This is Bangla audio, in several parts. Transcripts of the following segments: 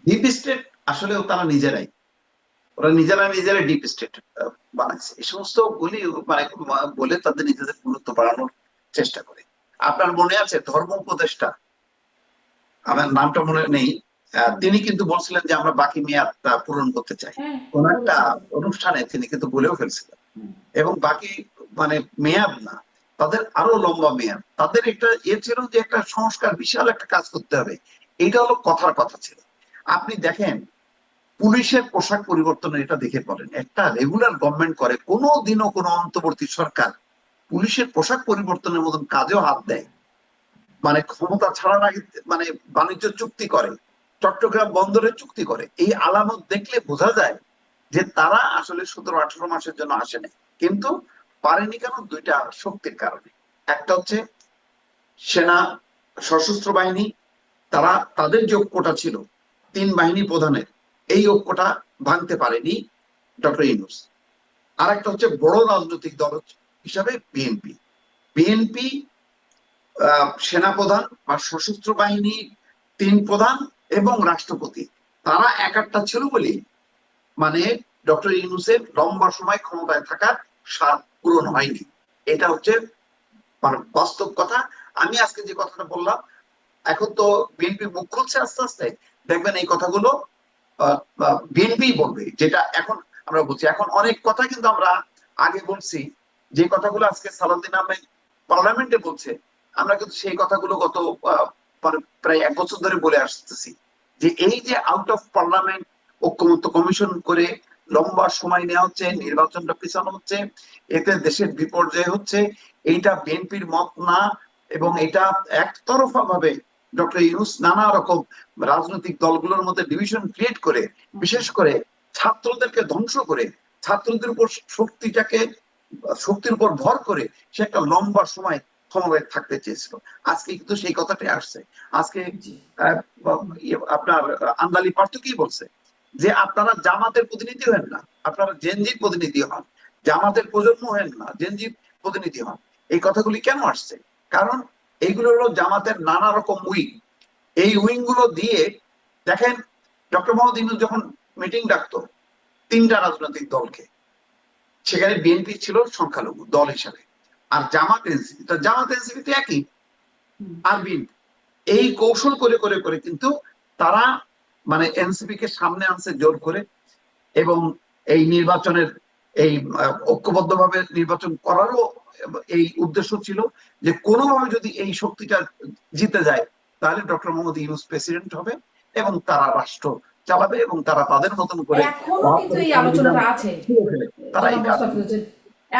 ডিপ স্টেট আসলেও তারা নিজেরাই, ওরা নিজেরাই ডিপ স্টেট বানাইছে। এই সমস্ত গুলি মানে বলে তাদের নিজেদের গুরুত্ব বাড়ানোর চেষ্টা করে। আপনার মনে আছে ধর্ম উপদেষ্টা, আমার নামটা মনে নেই, তিনি কিন্তু বলছিলেন যে আমরা বাকি মেয়াদটা পূরণ করতে চাই। হ্যাঁ, কোন একটা বলেছিলেন। অনুষ্ঠানে তিনি কিন্তু বলেও ফেলছিলেন। হুম। এবং বাকি মানে মেয়াদ না, তাদের আরো লম্বা মেয়াদ। তাদের একটা ছিল যে একটা সংস্কার, বিশাল একটা কাজ করতে হবে। এটা হলো কথার কথা ছিল। আপনি দেখেন পুলিশের পোশাক পরিবর্তনের, এটা দেখে বলেন একটা রেগুলার গভর্নমেন্ট করে কোনো দিনও কোনো অন্তর্বর্তী সরকার পুলিশের পোশাক পরিবর্তনের মতন কাজেও হাত দেয়? মানে ক্ষমতা ছাড়ার আগে মানে বাণিজ্য চুক্তি করে, চট্টগ্রাম বন্দরের চুক্তি করে, এই আলামত দেখলে বোঝা যায় যে তারা আসলে 17-18 মাসের জন্য আসেনি। কিন্তু পারেনি কেন? দুইটা শক্তির কারণে। একটা হচ্ছে সেনা, সশস্ত্র বাহিনী, তারা তাদের যে ঐক্যটা ছিল তিন বাহিনী প্রধানের, এই ঐক্যটা ভাঙতে পারেনি ডক্টর ইউনূস। আর একটা হচ্ছে বড় রাজনৈতিক দল হিসাবে বিএনপি। বিএনপি সেনাপ্রধান বা সশস্ত্র বাহিনী তিন প্রধান এবং রাষ্ট্রপতি, তারা একাট্টা ছিল বলে মানে ডক্টর ইউনূসের লম্বা সময় ক্ষমতায় থাকার স্বাদ পূরণ হয়নি। এটা হচ্ছে মানে বাস্তব কথা। আমি আজকে যে কথাটা বললাম, এখন তো বিএনপি মুখ খুলছে আস্তে আস্তে, দেখবেন এই কথাগুলো বিএনপি বলবে, যেটা এখন আমরা বলছি। এখন অনেক কথা কিন্তু আমরা আগে বলছি, যে কথাগুলো আজকে সালাউদ্দিন আহমেদ পার্লামেন্টে বলছে, আমরা কিন্তু সেই কথাগুলো গত মানে প্রায় 1 বছর ধরে বলে আসতেছি, যে এই যে আউট অফ পার্লামেন্ট ঐক্যমত্য কমিশন করে লম্বা সময় নেওয়া হচ্ছে, নির্বাচনটা পিছানো হচ্ছে, এতে দেশের বিপর্যয় হচ্ছে, এইটা বিএনপির মত না। এবং এটা একতরফা ভাবে ডক্টর ইউনূস নানা রকম রাজনৈতিক দলগুলোর মধ্যে ডিভিশন ক্রিয়েট করে, বিশেষ করে ছাত্রদেরকে ধ্বংস করে, ছাত্রদের উপর শক্তির উপর ভর করে সে একটা লম্বা সময় ক্ষমতায় থাকতে চেয়েছিল। আজকে কিন্তু সেই কথাটাই আসছে। আজকে জি। আপনার আন্দালি পার্থ কি বলছে, যে আপনারা জামাতের প্রতিনিধি হেন না, আপনারা জেনজির প্রতিনিধি হন, জামাতের প্রজন্ম হেন না, জেনজির প্রতিনিধি হন। এই কথাগুলি কেন আসছে? কারণ এইগুলো হলো জামাতের নানা রকম উইং। এই উইং গুলো দিয়ে দেখেন, ডক্টর মোহাম্মদ ইউনূস যখন মিটিং ডাকতো তিনটা রাজনৈতিক দলকে, সেখানে বিএনপি ছিল সংখ্যালঘু দল হিসাবে, আর জামাত এনসিপি, তো জামাত এনসিপি তো একই, আর বিএনপি এই কৌশল করে করে করে কিন্তু তারা মানে এনসিপি কে সামনে আনছে জোর করে। এবং এই নির্বাচনের এই ঐক্যবদ্ধভাবে নির্বাচন করারও এই উদ্দেশ্য ছিল, যে কোনোভাবে যদি এই শক্তিটা জিতে যায় তাহলে ডক্টর মোহাম্মদ ইউনূস প্রেসিডেন্ট হবে এবং তারা রাষ্ট্র চালাবে এবং তারা তাদের মতন করে এখনো কিন্তু 72 এই সংবিধান আলোচনাটা আছে, ছুঁড়ে ফেলে তারা জনাব এই কাজ। মোস্তাফিজুর।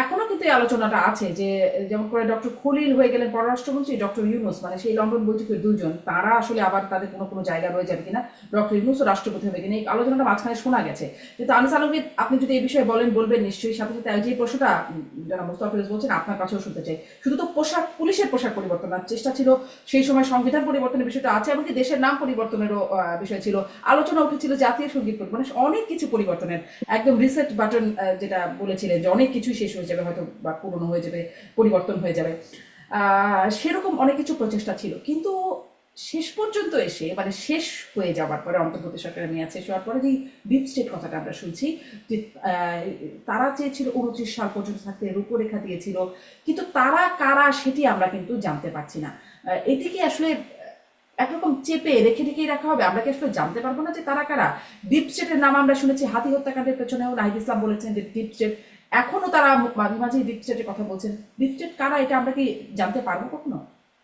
এখনো কিন্তু এই আলোচনাটা আছে যে যেমন করে ডক্টর খলিল হয়ে গেলেন পররাষ্ট্রমন্ত্রী, ডক্টর ইউনূস মানে সেই লন্ডন বৈঠকের দুজন, তারা আসলে আবার তাদের কোনো কোনো জায়গা রয়ে যাবে কিনা, ডক্টর ইউনূসও রাষ্ট্রপতি হবে কিনা, এই আলোচনাটা মাঝখানে শোনা গেছে। কিন্তু আনিস আলমগীর, আপনি যদি এই বিষয়ে বলবেন নিশ্চয়ই। সাথে সাথে যে প্রশ্নটা জনাব মোস্তাফিজ বলছেন আপনার কাছেও শুনতে চাই। শুধু তো পুলিশের পোশাক পরিবর্তন না, চেষ্টা ছিল সেই সময় সংবিধান পরিবর্তনের বিষয়টা আছে, এমনকি দেশের নাম পরিবর্তনের বিষয় ছিল, আলোচনা উঠেছিল জাতীয় সঙ্গীত, মানে অনেক কিছু পরিবর্তনের একদম রিসেট বাটন, যেটা বলেছিলেন যে অনেক কিছু শেষ হয়ে যাবে, হয়তো বা পুরনো হয়ে যাবে, পরিবর্তন হয়ে যাবে, সেরকম অনেক কিছু প্রচেষ্টা ছিল। কিন্তু শেষ পর্যন্ত এসে মানে শেষ হয়ে যাওয়ার পরে, অন্তর্বর্তী সরকারের মেয়াদ শেষ হওয়ার পরে যে ডিপ স্টেট কথাটা আমরা শুনছি, যে তারা চেয়েছিল 29 সাল পর্যন্ত থাকতে, রূপরেখা দিয়েছিল, কিন্তু তারা কারা সেটি আমরা কিন্তু জানতে পারছি না। এটিকে আসলে একরকম চেপে রেখে রেখেই রাখা হবে, আমরা কি আসলে জানতে পারবো না যে তারা কারা? ডিপ স্টেটের নাম আমরা শুনেছি, হাতি হত্যাকাণ্ডের পেছনেও নাহিদ ইসলাম বলেছেন যে ডিপ স্টেট, এখনো তারা মাঝে মাঝে ডিপ স্টেটের কথা বলছেন। ডিপ স্টেট কারা এটা আমরা কি জানতে পারবো কখনো?